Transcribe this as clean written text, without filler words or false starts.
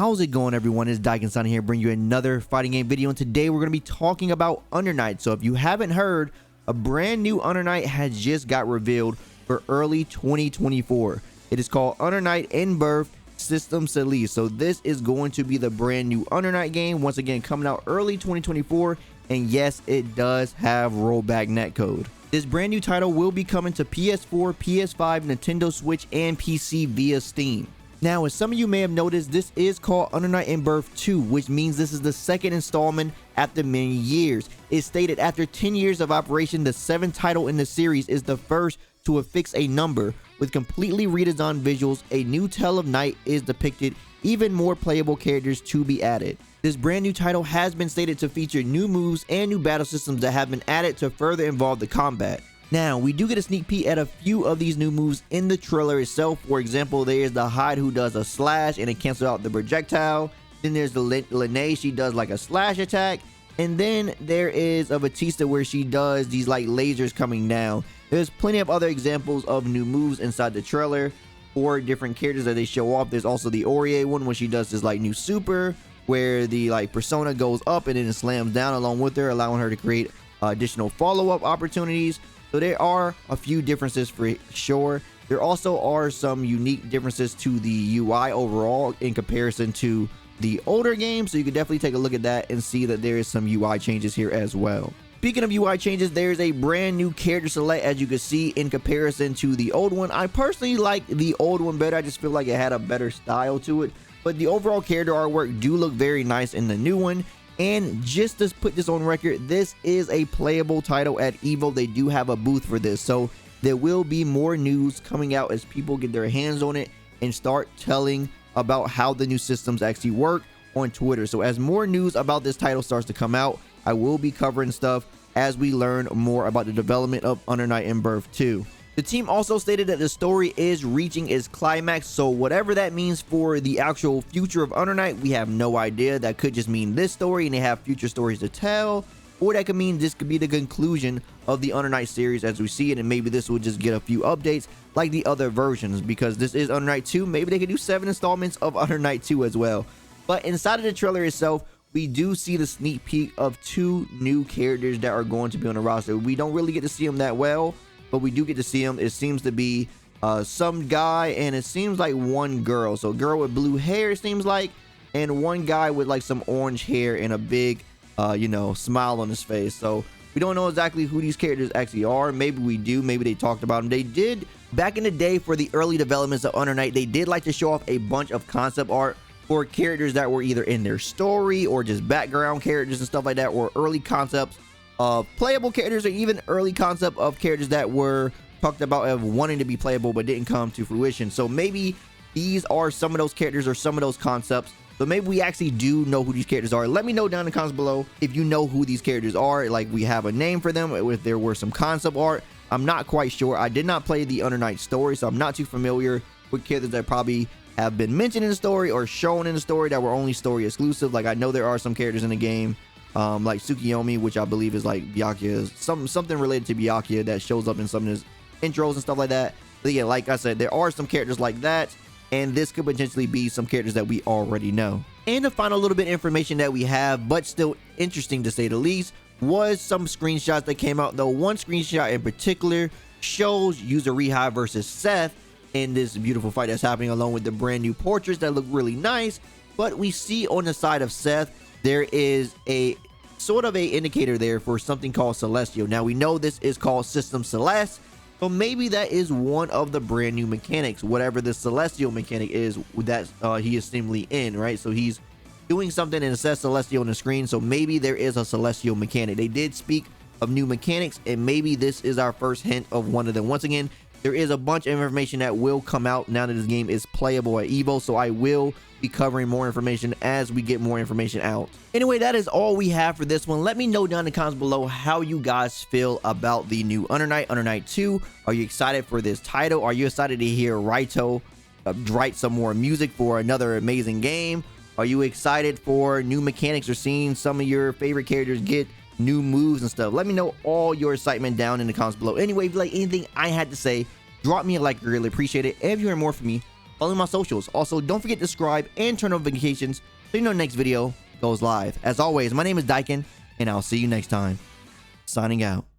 How's it going, everyone? It's Daikin here, bringing you another fighting game video, and today we're going to be talking about Undernight. So if you haven't heard, a brand new Undernight has just got revealed for early 2024. It is called Undernight In-Birth System Release. So this is going to be the brand new Undernight game, once again coming out early 2024, and yes, it does have rollback netcode. This brand new title will be coming to PS4, PS5, Nintendo Switch, and PC via Steam. Now, as some of you may have noticed, this is called Undernight In-Birth 2, which means this is the second installment after many years. It's stated after 10 years of operation, the 7th title in the series is the first to affix a number. With completely redesigned visuals, a new tale of night is depicted, even more playable characters to be added. This brand new title has been stated to feature new moves and new battle systems that have been added to further involve the combat. Now, we do get a sneak peek at a few of these new moves in the trailer itself. For example, there's the Hyde, who does a slash and it cancels out the projectile. Then there's the Lene, she does like a slash attack. And then there is a Batista where she does these like lasers coming down. There's plenty of other examples of new moves inside the trailer for different characters that they show off. There's also the Aurier one where she does this like new super where the like persona goes up and then it slams down along with her, allowing her to create additional follow-up opportunities. So there are a few differences for sure. There also are some unique differences to the UI overall in comparison to the older games. So you can definitely take a look at that and see that there is some UI changes here as well. Speaking of UI changes, there's a brand new character select, as you can see, in comparison to the old one. I personally like the old one better. I just feel like it had a better style to it. But the overall character artwork do look very nice in the new one. And just to put this on record, this is a playable title at EVO. They do have a booth for this, so there will be more news coming out as people get their hands on it and start telling about how the new systems actually work on Twitter. So as more news about this title starts to come out, I will be covering stuff as we learn more about the development of Undernight In-Birth 2. The team also stated that the story is reaching its climax, so whatever that means for the actual future of Undernight, we have no idea. That could just mean this story and they have future stories to tell, or that could mean this could be the conclusion of the Undernight series as we see it, and maybe this will just get a few updates like the other versions, because this is Undernight 2. Maybe they could do 7 installments of Undernight 2 as well. But inside of the trailer itself, we do see the sneak peek of 2 new characters that are going to be on the roster. We don't really get to see them that well, but we do get to see them. It seems to be some guy, and it seems like one girl. So girl with blue hair, it seems like, and one guy with like some orange hair and a big you know, smile on his face. So we don't know exactly who these characters actually are. Maybe we do, maybe they talked about them. They did back in the day for the early developments of Undernight. They did like to show off a bunch of concept art for characters that were either in their story or just background characters and stuff like that, or early concepts of playable characters, or even early concept of characters that were talked about of wanting to be playable but didn't come to fruition. So maybe these are some of those characters or some of those concepts. So maybe we actually do know who these characters are. Let me know down in the comments below if you know who these characters are, like we have a name for them, if there were some concept art. I'm not quite sure. I did not play the Undernight story, so I'm not too familiar with characters that probably have been mentioned in the story or shown in the story that were only story exclusive. Like I know there are some characters in the game like Tsukiyomi, which I believe is like Byakuya, something related to Byakuya that shows up in some of his intros and stuff like that. But yeah, like I said, there are some characters like that, and this could potentially be some characters that we already know. And the final little bit of information that we have, but still interesting to say the least, was some screenshots that came out. Though one screenshot in particular shows Yuzuriha versus Seth in this beautiful fight that's happening, along with the brand new portraits that look really nice. But we see on the side of Seth, there is a sort of a indicator there for something called Celestial. Now we know this is called System Celeste, so maybe that is one of the brand new mechanics, whatever the Celestial mechanic is that he is seemingly in, right? So he's doing something and it says Celestial on the screen, so maybe there is a Celestial mechanic. They did speak of new mechanics, and maybe this is our first hint of one of them. Once again, there is a bunch of information that will come out now that this game is playable at EVO, so I will be covering more information as we get more information out. Anyway, that is all we have for this one. Let me know down in the comments below how you guys feel about the new Undernight, Undernight 2. Are you excited for this title? Are you excited to hear Raito write some more music for another amazing game? Are you excited for new mechanics or seeing some of your favorite characters get new moves and stuff? Let me know all your excitement down in the comments below. Anyway, if you like anything I had to say, drop me a like. I really appreciate it. And if you hear more from me, follow my socials. Also, don't forget to subscribe and turn on notifications so you know next video goes live. As always, my name is Dyken, and I'll see you next time. Signing out.